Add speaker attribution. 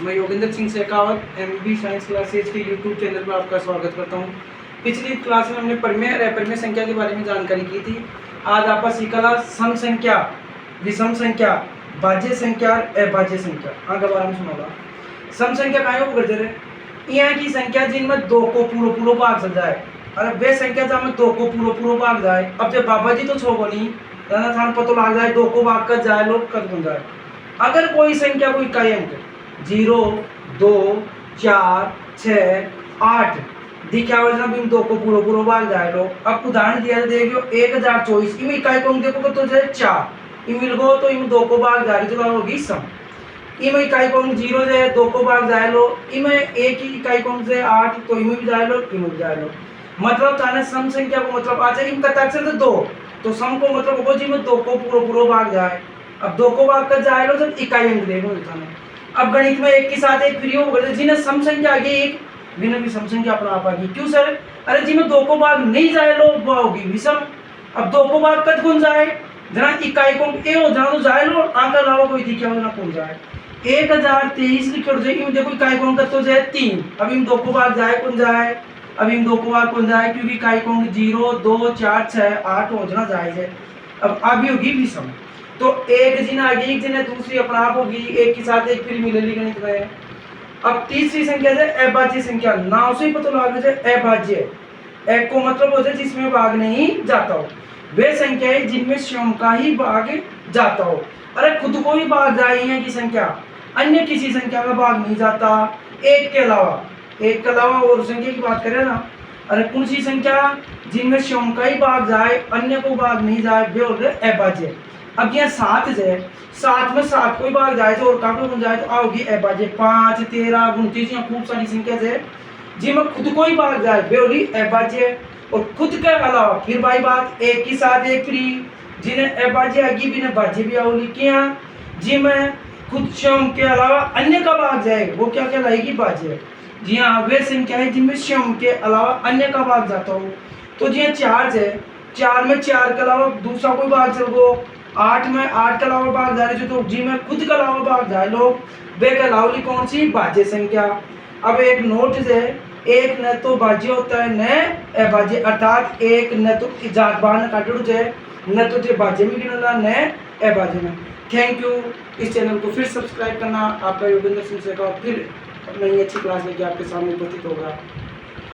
Speaker 1: मैं Yogendra Singh Shekhawat MB science classes के YouTube channel पर आपका स्वागत करता हूं। पिछली क्लास में हमने परिमेय संख्या के बारे में जानकारी की थी। आज आप सीखा सम संख्या, विषम संख्या, भाज्य संख्या, अभाज्य संख्या आगे बारे में सुना। सम संख्या का यहाँ की संख्या जिनमें दो को पूरा पूरा भाग चल जाए, अरे वे संख्या जहाँ दो को पूरा भाग जाए। अब जब बाबा जी तो छो नहीं थान पता लग जाए दो को भाग कर जाए लोग कद बन जाए। अगर कोई संख्या कोई इकाई अंक 0, 2, 4, 6, 8 दिखा वजह भी दो को पूरा भाग जाए लो। अब उदाहरण दिया देखियो 1024 इनमें इकाई को देखो तो जो 4 इनमें लगो तो इनमें दो को भाग जा रही तो होगी सम। इनमें इकाई को 0 से दो को भाग जाए लो, इनमें एक ही इकाई को से 8 तो इनमें भी जाए लो, इनमें भी जाए लो। मतलब ताने सम संख्या को मतलब आ जाए इनका अक्षर तो 2 तो सम को मतलब होगा जिसमें दो को पूरा भाग जाए। अब दो को भाग कर जाए लो जब इकाई अंक देखो ताने। अब गणित में एक के साथ एक फ्री होगा जिन्हें सम संख्या आगे एक बिना विषम संख्या अपना आप आगे। क्यों सर? अरे जिसमें दो को भाग नहीं जाए लो वो होगी विषम। अब दो को भाग कद कौन जाए जना इकाई को ए हो जना तो जाए लो आंक अलावा कोई दिखा जना कौन जाए। 1023 लिखो जो इन देखो इकाई को कद तो जाए 3। अब इन दो को भाग जाए कौन जाए, अब इन दो को भाग कौन जाए क्योंकि इकाई को 0, 2, 4, 6, 8 हो जना जाए है। अब आगे होगी विषम तो एक जिन आगे एक जिन दूसरी अपना आप होगी एक के साथ एक फिर मिलेगी गणित में। अब तीसरी संख्या है अभाज्य संख्या। नाम से ही पता लगा जाए अभाज्य एक को मतलब हो जाए जिसमें भाग नहीं जाता हो। वे संख्या है जिनमें स्वयं का ही भाग जाता हो। अरे खुद को ही भाग जाए है की संख्या, अन्य किसी संख्या का भाग नहीं जाता एक के अलावा और संख्या की बात करें ना। अरे कौन सी संख्या जिनमें स्वयं का ही भाग जाए अन्य को भाग नहीं जाए वे होते अभाज्य। अब यहाँ 7 है, 7 में 7 कोई भाग जाए तो और काफी बन जाए तो आओगी अभाज्य। 5, 13, 29 यहाँ खूब सारी संख्या है जिनमें खुद को ही भाग जाए वे होगी अभाज्य। और खुद के अलावा फिर भाई बात एक के साथ एक फ्री जिन्हें अभाज्य आगे बिना भाज्य भी आओगी क्या जिनमें खुद स्वयं के अलावा अन्य का भाग जाए वो क्या कहलाएगी भाज्य। जी हाँ वे संख्या है जिनमें स्वयं के अलावा अन्य का भाग जाता हो। तो जी हाँ 4 है, 4 में 4 के अलावा दूसरा कोई भाग चल गो। 8 में 8 के अलावा भाग जा रहे तो जी में खुद के अलावा भाग जाए लोग वे कहलावली कौन सी भाज्य संख्या। अब एक नोट है एक न तो भाज्य होता है न अभाज्य, अर्थात एक न तो जात बाहर न काटो है न तो भाज्य में गिनला न अभाज्य में। Thank you. इस चैनल को फिर सब्सक्राइब करना। आपका योगेंद्र सिंह शेखावत फिर नई अच्छी क्लास लेके आपके सामने उपस्थित होगा।